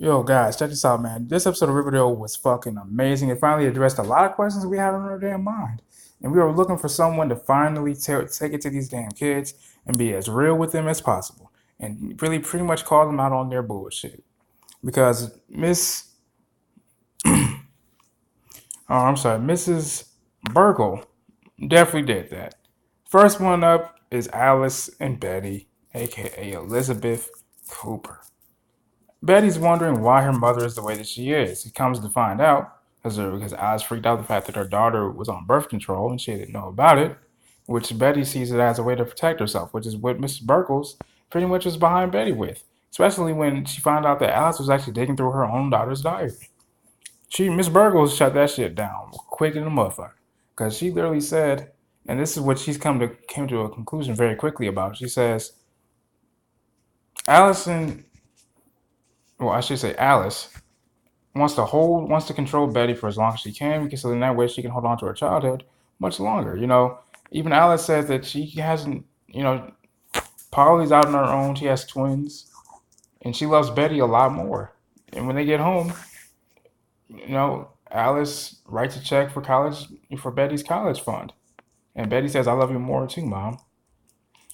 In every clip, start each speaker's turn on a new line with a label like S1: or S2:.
S1: Yo, guys, check this out, man. This episode of Riverdale was fucking amazing. It finally addressed a lot of questions we had on our damn mind. And we were looking for someone to finally take it to these damn kids and be as real with them as possible. And really pretty much call them out on their bullshit. Because Mrs. Burgle definitely did that. First one up is Alice and Betty, aka Elizabeth Cooper. Betty's wondering why her mother is the way that she is. He comes to find out because Alice freaked out the fact that her daughter was on birth control and she didn't know about it, which Betty sees it as a way to protect herself, which is what Mrs. Burkles pretty much was behind Betty with. Especially when she found out that Alice was actually digging through her own daughter's diary. Miss Burgles shut that shit down quick in the motherfucker, because she literally said, and this is what she's came to a conclusion very quickly about. She says, Allison, well, I should say Alice wants to control Betty for as long as she can, because so in that way she can hold on to her childhood much longer. Even Alice says that she hasn't, Polly's out on her own. She has twins, and she loves Betty a lot more. And when they get home, Alice writes a check for Betty's college fund, and Betty says, "I love you more too, Mom."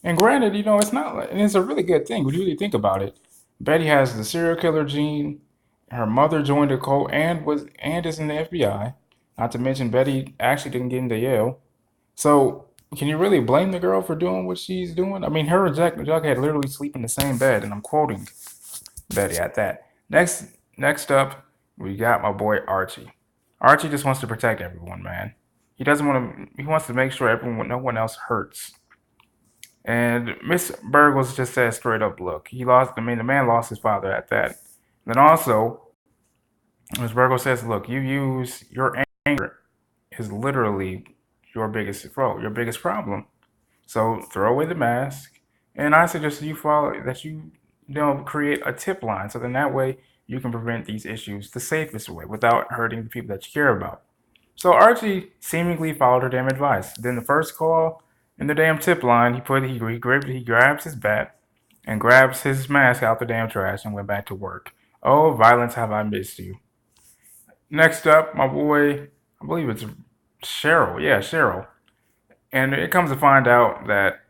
S1: And granted, it's not, and it's a really good thing when you really think about it. Betty has the serial killer gene. Her mother joined a cult and is in the FBI. Not to mention Betty actually didn't get into Yale. So can you really blame the girl for doing what she's doing? I mean, her and Jughead literally sleep in the same bed, and I'm quoting Betty at that. Next up, we got my boy Archie. Archie just wants to protect everyone, man. He doesn't want to. He wants to make sure no one else hurts. And Miss Burgos just says straight up, look, he lost. I mean, the man lost his father at that. And then also, Miss Burgos says, look, you use your anger is literally your biggest problem. So throw away the mask, and I suggest you follow that you create a tip line, so then that way you can prevent these issues the safest way without hurting the people that you care about. So Archie seemingly followed her damn advice. Then the first call in the damn tip line, he grabs his bat and grabs his mask out the damn trash and went back to work. Oh, violence, have I missed you? Next up, my boy, I believe it's Cheryl. Yeah, Cheryl. And it comes to find out that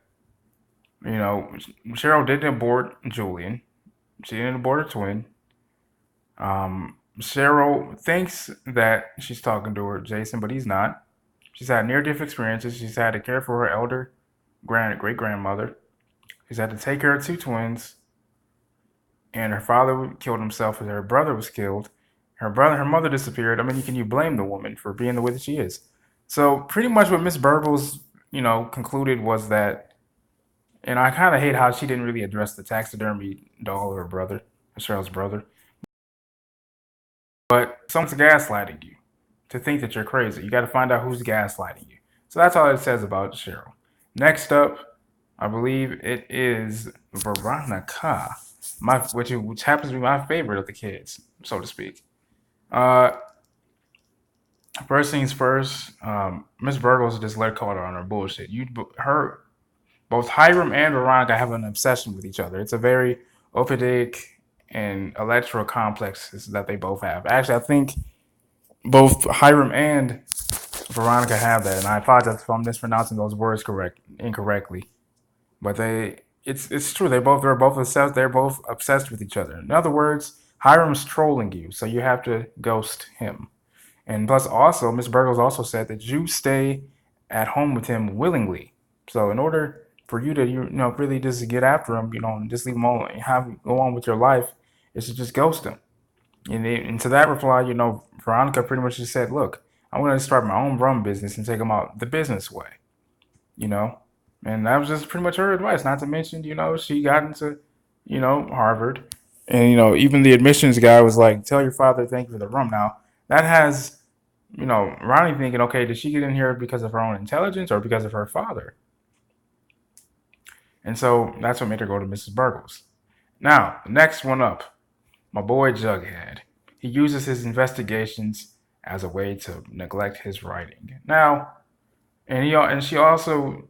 S1: you know Cheryl didn't abort Julian. She didn't abort her twin. Cheryl thinks that she's talking to her Jason, but he's not. She's had near-death experiences. She's had to care for her elder great grandmother. She's had to take care of two twins, and her father killed himself, and her brother was killed. Her mother disappeared. I mean, can you blame the woman for being the way that she is? So pretty much what Miss Burbles, concluded was that, and I kind of hate how she didn't really address the taxidermy doll of her brother, Cheryl's brother. But someone's gaslighting you to think that you're crazy. You got to find out who's gaslighting you. So that's all it says about Cheryl. Next up, I believe it is Veronica, which happens to be my favorite of the kids, so to speak. Uh, First things first, Miss Burgos just let caught her on her bullshit. Both Hiram and Veronica have an obsession with each other. It's a very opidic and electro complexes that they both have. Actually, I think both Hiram and Veronica have that, and I apologize if I'm mispronouncing those words incorrectly. But it's true. They're both obsessed. They're both obsessed with each other. In other words, Hiram's trolling you, so you have to ghost him. And plus, also, Miss Burgos also said that you stay at home with him willingly. So in order for you to really just get after him, and just leave him alone and go on with your life, is to just ghost him. And to that reply, Veronica pretty much just said, "Look, I'm going to start my own rum business and take him out the business way." You know, and that was just pretty much her advice. Not to mention, she got into, Harvard, and even the admissions guy was like, "Tell your father thank you for the rum." Now that has, Ronnie thinking, okay, did she get in here because of her own intelligence or because of her father? And so that's what made her go to Mrs. Burgos. Now, the next one up, my boy Jughead. He uses his investigations as a way to neglect his writing. Now, and she also,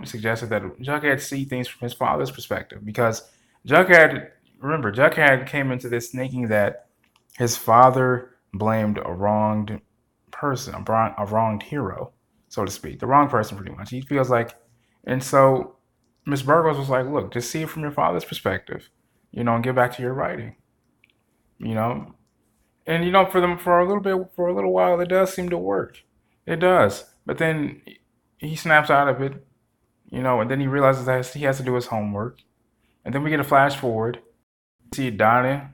S1: suggested that Jughead see things from his father's perspective because Jughead remember, Jughead came into this thinking that his father blamed a wronged person, a wronged hero, so to speak, the wrong person, pretty much. He feels like, and so Miss Burgos was like, "Look, just see it from your father's perspective, and get back to your writing, you know." And for them for a little while, it does seem to work. It does, but then he snaps out of it, and then he realizes that he has to do his homework, and then we get a flash forward. We see Donna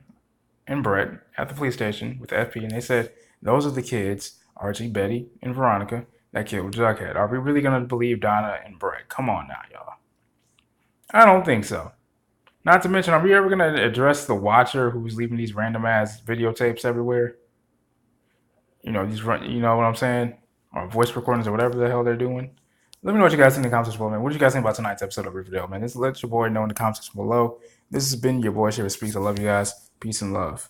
S1: and Brett at the police station with FP, and they said those are the kids, Archie, Betty, and Veronica, that killed Jughead. Are we really gonna believe Donna and Brett? Come on now, y'all. I don't think so. Not to mention, are we ever gonna address the Watcher who's leaving these random ass videotapes everywhere? You know what I'm saying, or voice recordings or whatever the hell they're doing. Let me know what you guys think in the comments below, man. What did you guys think about tonight's episode of Riverdale, man? Let your boy know in the comments below. This has been your boy Shafferspeeks. I love you guys. Peace and love.